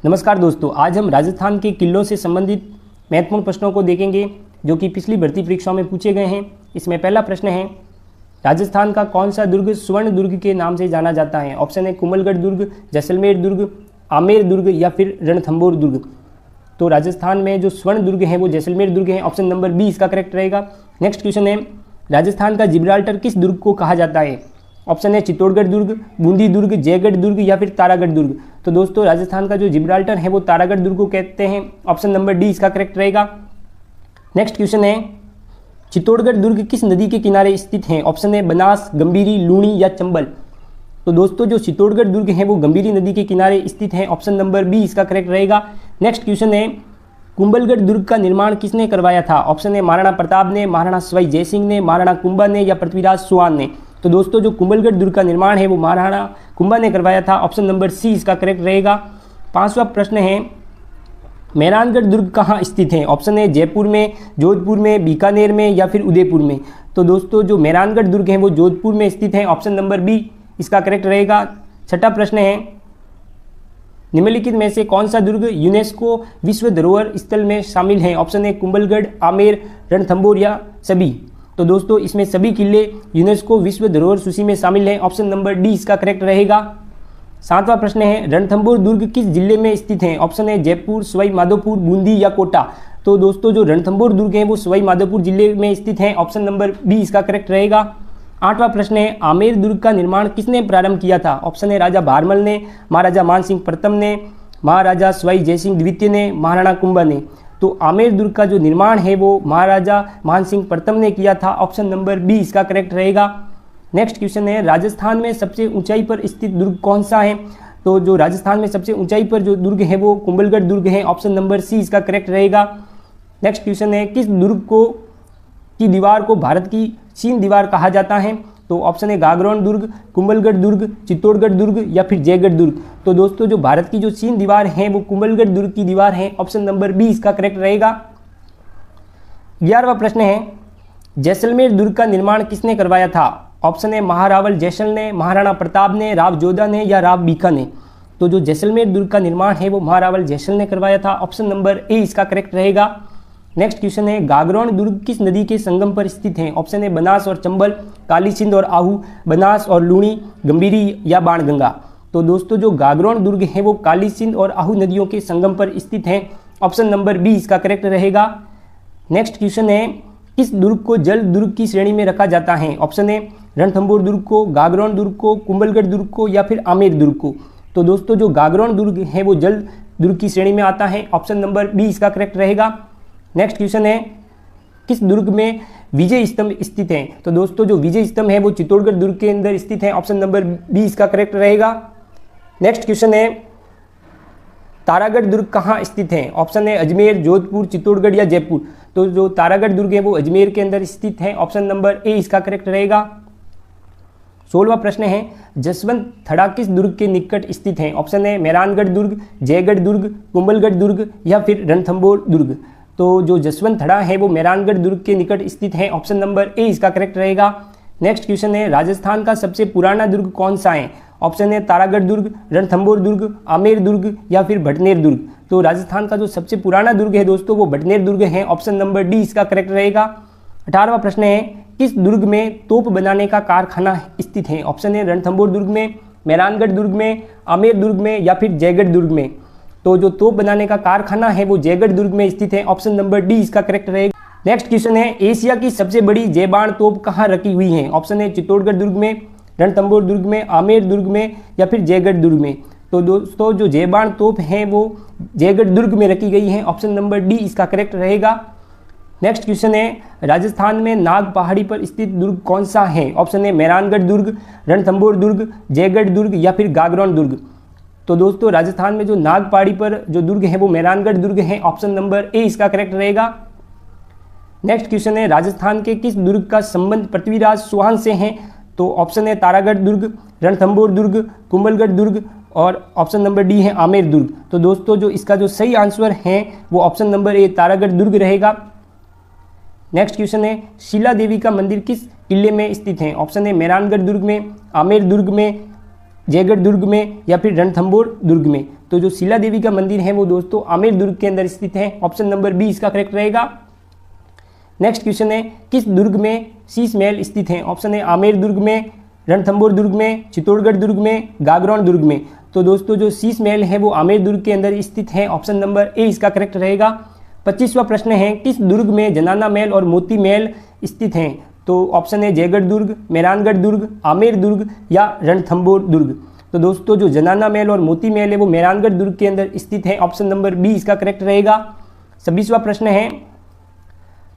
नमस्कार दोस्तों, आज हम राजस्थान के किलों से संबंधित महत्वपूर्ण प्रश्नों को देखेंगे जो कि पिछली भर्ती परीक्षाओं में पूछे गए हैं। इसमें पहला प्रश्न है, राजस्थान का कौन सा दुर्ग स्वर्ण दुर्ग के नाम से जाना जाता है? ऑप्शन है कुंभलगढ़ दुर्ग, जैसलमेर दुर्ग, आमेर दुर्ग या फिर रणथंभौर दुर्ग। तो राजस्थान में जो स्वर्ण दुर्ग है वो जैसलमेर दुर्ग है। ऑप्शन नंबर बी इसका करेक्ट रहेगा। नेक्स्ट क्वेश्चन है, राजस्थान का जिब्राल्टर किस दुर्ग को कहा जाता है? ऑप्शन है चित्तौड़गढ़ दुर्ग, बूंदी दुर्ग, जयगढ़ दुर्ग या फिर तारागढ़ दुर्ग। तो दोस्तों राजस्थान का जो जिब्राल्टर है वो तारागढ़ दुर्ग को कहते हैं। ऑप्शन नंबर डी इसका करेक्ट रहेगा। नेक्स्ट क्वेश्चन है, चित्तौड़गढ़ दुर्ग किस नदी के किनारे स्थित है? ऑप्शन है बनास, गंभीरी, लूणी या चंबल। तो दोस्तों जो चित्तौड़गढ़ दुर्ग है वो गंभीरी नदी के किनारे स्थित है। ऑप्शन नंबर बी इसका करेक्ट रहेगा। नेक्स्ट क्वेश्चन है, कुंभलगढ़ दुर्ग का निर्माण किसने करवाया था? ऑप्शन है महाराणा प्रताप ने, महाराणा सवाई जयसिंह ने, महाराणा कुंभा ने या पृथ्वीराज चौहान ने। तो दोस्तों जो कुंभलगढ़ दुर्ग का निर्माण है वो महाराणा कुंभा ने करवाया था। ऑप्शन नंबर सी इसका करेक्ट रहेगा। पांचवा प्रश्न है, मेहरानगढ़ दुर्ग कहाँ स्थित है? ऑप्शन है जयपुर में, जोधपुर में, बीकानेर में या फिर उदयपुर में। तो दोस्तों जो मेहरानगढ़ दुर्ग है वो जोधपुर में स्थित है। ऑप्शन नंबर बी इसका करेक्ट रहेगा। छठा प्रश्न है, निम्नलिखित में से कौन सा दुर्ग यूनेस्को विश्व धरोहर स्थल में शामिल है? ऑप्शन है कुंभलगढ़, आमेर, रणथंभौर या सभी। तो दोस्तों इसमें सभी किले यूनेस्को विश्व धरोहर सूची में शामिल हैं। ऑप्शन नंबर डी इसका करेक्ट रहेगा। सातवां प्रश्न है, रणथंभौर दुर्ग किस जिले में स्थित है? ऑप्शन है जयपुर, सवाई माधोपुर, बूंदी या कोटा। तो दोस्तों जो रणथंभौर दुर्ग है वो सवाई माधोपुर जिले में स्थित है। ऑप्शन नंबर बी इसका करेक्ट रहेगा। आठवां प्रश्न है, आमेर दुर्ग का निर्माण किसने प्रारंभ किया था? ऑप्शन है राजा भारमल ने, महाराजा मानसिंह प्रथम ने, महाराजा सवाई जयसिंह द्वितीय ने, महाराणा कुंभा ने। तो आमेर दुर्ग का जो निर्माण है वो महाराजा मानसिंह प्रथम ने किया था। ऑप्शन नंबर बी इसका करेक्ट रहेगा। नेक्स्ट क्वेश्चन है, राजस्थान में सबसे ऊंचाई पर स्थित दुर्ग कौन सा है? तो जो राजस्थान में सबसे ऊंचाई पर जो दुर्ग है वो कुंभलगढ़ दुर्ग है। ऑप्शन नंबर सी इसका करेक्ट रहेगा। नेक्स्ट क्वेश्चन है, किस दुर्ग की दीवार को भारत की चीन दीवार कहा जाता है? तो ऑप्शन है गागरोन दुर्ग, कुंभलगढ़ दुर्ग, चित्तौड़गढ़ दुर्ग या फिर जयगढ़ दुर्ग। तो दोस्तों जो भारत की जो चीन दीवार है वो कुंभलगढ़ दुर्ग की दीवार है। ऑप्शन नंबर बी इसका करेक्ट रहेगा। 11वां प्रश्न है, जैसलमेर दुर्ग का निर्माण किसने करवाया था? ऑप्शन है महारावल जैसल ने, महाराणा प्रताप ने, राव जोधा ने या राव बीका ने। तो जो जैसलमेर दुर्ग का निर्माण है वो महारावल जैसल ने करवाया था। ऑप्शन नंबर ए इसका करेक्ट रहेगा। नेक्स्ट क्वेश्चन है, गागरोन दुर्ग किस नदी के संगम पर स्थित है? ऑप्शन है बनास और चंबल, काली सिंध और आहू, बनास और लूणी, गंभीरी या बाणगंगा। तो दोस्तों जो गागरोन दुर्ग है वो काली सिंध और आहू नदियों के संगम पर स्थित है। ऑप्शन नंबर बी इसका करेक्ट रहेगा। नेक्स्ट क्वेश्चन है, किस दुर्ग को जल दुर्ग की श्रेणी में रखा जाता है? ऑप्शन है रणथंभौर दुर्ग को, गागरोन दुर्ग को, कुंभलगढ़ दुर्ग को या फिर आमेर दुर्ग को। तो दोस्तों जो गागरोन दुर्ग है वो जल दुर्ग की श्रेणी में आता है। ऑप्शन नंबर बी इसका करेक्ट रहेगा। नेक्स्ट क्वेश्चन है, किस दुर्ग में विजय स्तंभ स्थित है? तो दोस्तों जो विजय स्तंभ है वो चित्तौड़गढ़ दुर्ग के अंदर स्थित है। ऑप्शन नंबर बी इसका करेक्ट रहेगा। नेक्स्ट क्वेश्चन है, तारागढ़ दुर्ग कहाँ स्थित है? ऑप्शन है अजमेर, जोधपुर, चित्तौड़गढ़ या जयपुर। तो जो तारागढ़ दुर्ग है वो अजमेर के अंदर स्थित है। ऑप्शन नंबर ए इसका करेक्ट रहेगा। 16वां प्रश्न है, जसवंत थड़ा किस दुर्ग के निकट स्थित है? ऑप्शन है मेहरानगढ़ दुर्ग, जयगढ़ दुर्ग, कुंभलगढ़ दुर्ग या फिर रणथंभौर दुर्ग। तो जो जसवंत थड़ा है वो मेहरानगढ़ दुर्ग के निकट स्थित है। ऑप्शन नंबर ए इसका करेक्ट रहेगा। नेक्स्ट क्वेश्चन है, राजस्थान का सबसे पुराना दुर्ग कौन सा है? ऑप्शन है तारागढ़ दुर्ग, रणथंभौर दुर्ग, आमेर दुर्ग या फिर भटनेर दुर्ग। तो राजस्थान का जो सबसे पुराना दुर्ग है दोस्तों वो भटनेर दुर्ग है। ऑप्शन नंबर डी इसका करेक्ट रहेगा। 18वां प्रश्न है, किस दुर्ग में तोप बनाने का कारखाना स्थित है? ऑप्शन है रणथंभौर दुर्ग में, मेहरानगढ़ दुर्ग में, आमेर दुर्ग में या फिर जयगढ़ दुर्ग में। तो जो तोप बनाने का कारखाना है वो जयगढ़ दुर्ग में स्थित है। ऑप्शन नंबर डी इसका करेक्ट रहेगा। नेक्स्ट क्वेश्चन है, एशिया की सबसे बड़ी जयबाण तोप कहाँ रखी हुई है? ऑप्शन है चित्तौड़गढ़ दुर्ग में, रणथंभौर दुर्ग में, आमेर दुर्ग में या फिर जयगढ़ दुर्ग में। तो दोस्तों जो जयबाण तोप है वो जयगढ़ दुर्ग में रखी गई है। ऑप्शन नंबर डी इसका करेक्ट रहेगा। नेक्स्ट क्वेश्चन है, राजस्थान में नाग पहाड़ी पर स्थित दुर्ग कौन सा है? ऑप्शन है मेहरानगढ़ दुर्ग, रणथंभौर दुर्ग, जयगढ़ दुर्ग या फिर गागरोन दुर्ग। तो दोस्तों राजस्थान में जो नाग पहाड़ी पर जो दुर्ग है वो मेहरानगढ़ दुर्ग है। ऑप्शन नंबर ए इसका करेक्ट रहेगा। नेक्स्ट क्वेश्चन है, राजस्थान के किस दुर्ग का संबंध पृथ्वीराज चौहान से है? तो ऑप्शन है तारागढ़ दुर्ग, रणथंभौर दुर्ग, कुंभलगढ़ दुर्ग और ऑप्शन नंबर डी है आमेर दुर्ग। तो दोस्तों जो इसका जो सही आंसर है वो ऑप्शन नंबर ए तारागढ़ दुर्ग रहेगा। नेक्स्ट क्वेश्चन है, शीला देवी का मंदिर किस किले में स्थित है? ऑप्शन है मेहरानगढ़ दुर्ग में, आमेर दुर्ग में, जयगढ़ दुर्ग में या फिर रणथंभौर दुर्ग में? तो जो शिला देवी का मंदिर है वो दोस्तों आमेर दुर्ग के अंदर स्थित है। ऑप्शन नंबर बी इसका करेक्ट रहेगा। नेक्स्ट क्वेश्चन है, किस दुर्ग में शीश महल स्थित है? ऑप्शन है आमेर दुर्ग में, रणथंभौर दुर्ग में, चित्तौड़गढ़ दुर्ग में, गागरोन दुर्ग में? तो दोस्तों जो शीश महल है वो आमेर दुर्ग के अंदर स्थित है। ऑप्शन नंबर ए इसका करेक्ट रहेगा। 25वां प्रश्न है, किस दुर्ग में जनाना महल और मोती महल स्थित हैं? तो ऑप्शन है जयगढ़ दुर्ग, मेहरानगढ़ दुर्ग, आमेर दुर्ग या रणथंभौर दुर्ग? तो दोस्तों जो जनाना महल और मोती महल है वो मेहरानगढ़ दुर्ग के अंदर स्थित है। ऑप्शन नंबर बी इसका करेक्ट रहेगा। 26वां प्रश्न है,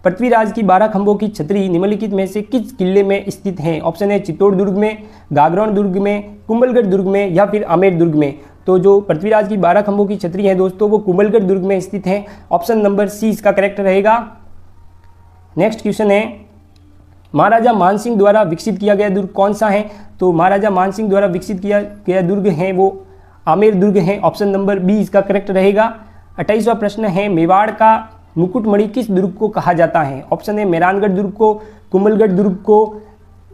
पृथ्वीराज की 12 खंभों की छतरी निम्नलिखित में से किस किले में स्थित है? ऑप्शन है चित्तौड़ दुर्ग में, गागरोन दुर्ग में, कुंभलगढ़ दुर्ग में या फिर आमेर दुर्ग में? तो जो पृथ्वीराज की 12 खंभों की छतरी है दोस्तों वो कुंभलगढ़ दुर्ग में स्थित है। ऑप्शन नंबर सी इसका करेक्ट रहेगा। नेक्स्ट क्वेश्चन है, महाराजा मानसिंह द्वारा विकसित किया गया दुर्ग कौन सा है? तो महाराजा मानसिंह द्वारा विकसित किया गया दुर्ग है वो आमेर दुर्ग है। ऑप्शन नंबर बी इसका करेक्ट रहेगा। 28वां प्रश्न है, मेवाड़ का मुकुटमणि किस दुर्ग को कहा जाता है? ऑप्शन है मेहरानगढ़ दुर्ग को, कुंभलगढ़ दुर्ग को,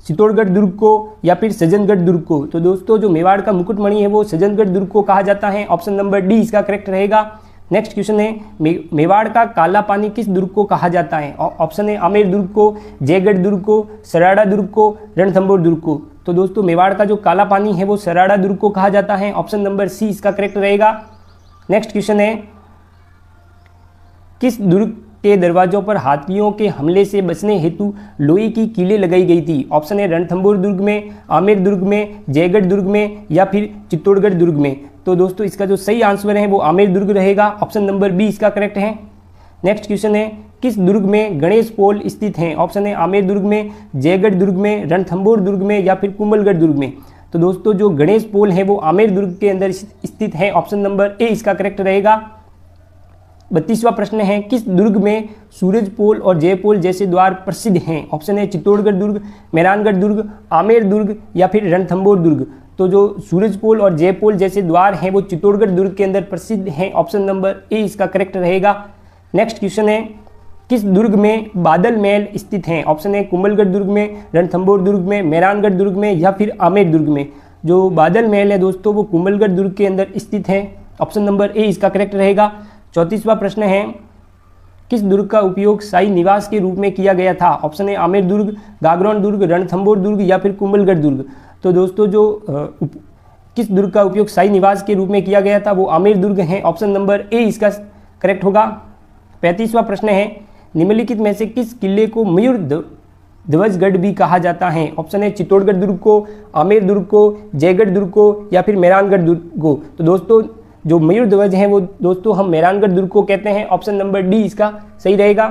चित्तौड़गढ़ दुर्ग को या फिर सज्जनगढ़ दुर्ग को? तो दोस्तों जो मेवाड़ का मुकुटमणि है वो सज्जनगढ़ दुर्ग को कहा जाता है। ऑप्शन नंबर डी इसका करेक्ट रहेगा। नेक्स्ट क्वेश्चन है, मेवाड़ का काला पानी किस दुर्ग को कहा जाता है? ऑप्शन है आमेर दुर्ग को, जयगढ़ दुर्ग को, सराड़ा दुर्ग को, रणथंभौर दुर्ग को? तो दोस्तों मेवाड़ का जो काला पानी है वो सराड़ा दुर्ग को कहा जाता है। ऑप्शन नंबर सी इसका करेक्ट रहेगा। नेक्स्ट क्वेश्चन है, किस दुर्ग के दरवाजों पर हाथियों के हमले से बचने हेतु लोहे की कीलें लगाई गई थी? ऑप्शन है रणथंभौर दुर्ग में, आमेर दुर्ग में, जयगढ़ दुर्ग में या फिर चित्तौड़गढ़ दुर्ग में? तो दोस्तों इसका जो सही आंसर है वो आमेर दुर्ग रहेगा। ऑप्शन नंबर बी इसका करेक्ट है। नेक्स्ट क्वेश्चन है, किस दुर्ग में गणेश पोल स्थित हैं? ऑप्शन है आमेर दुर्ग में, जयगढ़ दुर्ग में, रणथंभौर दुर्ग में या फिर कुंभलगढ़ दुर्ग में? तो दोस्तों जो गणेश पोल है वो आमेर दुर्ग के अंदर स्थित है। ऑप्शन नंबर ए इसका करेक्ट रहेगा। 32वां प्रश्न है, किस दुर्ग में सूरज पोल और जय पोल जैसे द्वार प्रसिद्ध हैं? ऑप्शन है चित्तौड़गढ़ दुर्ग, मेहरानगढ़ दुर्ग, आमेर दुर्ग या फिर रणथंभौर दुर्ग? तो जो सूरज पोल और जय पोल जैसे द्वार हैं वो चित्तौड़गढ़ दुर्ग के अंदर प्रसिद्ध हैं। ऑप्शन नंबर ए इसका करेक्ट रहेगा। नेक्स्ट क्वेश्चन है, किस दुर्ग में बादल महल स्थित हैं? ऑप्शन है कुंभलगढ़ दुर्ग में, रणथंभौर दुर्ग में, मेहरानगढ़ दुर्ग में या फिर आमेर दुर्ग में? जो बादल महल है दोस्तों वो कुंभलगढ़ दुर्ग के अंदर स्थित है। ऑप्शन नंबर ए इसका करेक्ट रहेगा। 34वां प्रश्न है, किस दुर्ग का उपयोग शाही निवास के रूप में किया गया था? ऑप्शन है आमेर दुर्ग, गागरोन दुर्ग, रणथंभौर दुर्ग या फिर कुंभलगढ़ दुर्ग? तो दोस्तों जो किस दुर्ग का उपयोग शाही निवास के रूप में किया गया था वो आमेर दुर्ग है। ऑप्शन नंबर ए इसका करेक्ट होगा। 35वां प्रश्न है, निम्नलिखित में से किस किले को मयूर ध्वजगढ़ भी कहा जाता है? ऑप्शन है चित्तौड़गढ़ दुर्ग को, आमेर दुर्ग को, जयगढ़ दुर्ग को या फिर मेहरानगढ़ दुर्ग को? तो दोस्तों जो मयूर ध्वज हैं वो दोस्तों हम मेहरानगढ़ दुर्ग को कहते हैं। ऑप्शन नंबर डी इसका सही रहेगा।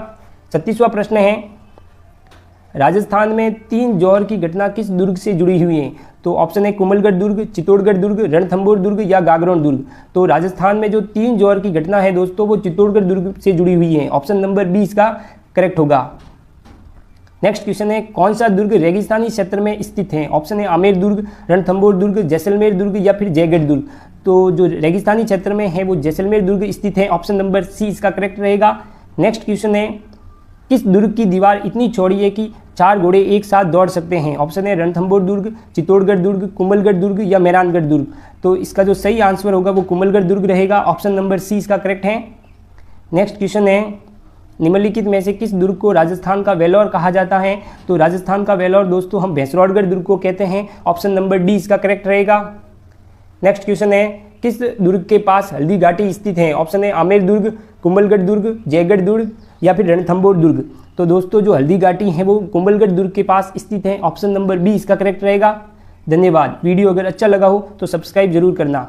36वां प्रश्न है, राजस्थान में 3 जौहर की घटना किस दुर्ग से जुड़ी हुई है? तो ऑप्शन है कुंभलगढ़ दुर्ग, चित्तौड़गढ़ दुर्ग, रणथंभौर दुर्ग या गागरोन दुर्ग? तो राजस्थान में जो 3 जौहर की घटना है दोस्तों वो चित्तौड़गढ़ दुर्ग से जुड़ी हुई है। ऑप्शन नंबर बी इसका करेक्ट होगा। नेक्स्ट क्वेश्चन है, कौन सा दुर्ग रेगिस्तानी क्षेत्र में स्थित है? ऑप्शन है आमेर दुर्ग, रणथंभौर दुर्ग, जैसलमेर दुर्ग या फिर जयगढ़ दुर्ग? तो जो रेगिस्तानी क्षेत्र में है वो जैसलमेर दुर्ग स्थित है। ऑप्शन नंबर सी इसका करेक्ट रहेगा। नेक्स्ट क्वेश्चन है, किस दुर्ग की दीवार इतनी चौड़ी है कि 4 घोड़े एक साथ दौड़ सकते हैं? ऑप्शन है रणथंभौर दुर्ग, चित्तौड़गढ़ दुर्ग, कुंभलगढ़ दुर्ग या मेहरानगढ़ दुर्ग? तो इसका जो सही आंसर होगा वो कुंभलगढ़ दुर्ग रहेगा। ऑप्शन नंबर सी इसका करेक्ट है। नेक्स्ट क्वेश्चन है, निम्नलिखित में से किस दुर्ग को राजस्थान का वेलोर कहा जाता है? तो राजस्थान का वेलोर दोस्तों हम भैंसरौड़गढ़ दुर्ग को कहते हैं। ऑप्शन नंबर डी इसका करेक्ट रहेगा। नेक्स्ट क्वेश्चन है, किस दुर्ग के पास हल्दी घाटी स्थित है? ऑप्शन है आमेर दुर्ग, कुंभलगढ़ दुर्ग, जयगढ़ दुर्ग या फिर रणथंभौर दुर्ग? तो दोस्तों जो हल्दी घाटी है वो कुंभलगढ़ दुर्ग के पास स्थित है। ऑप्शन नंबर बी इसका करेक्ट रहेगा। धन्यवाद। वीडियो अगर अच्छा लगा हो तो सब्सक्राइब जरूर करना।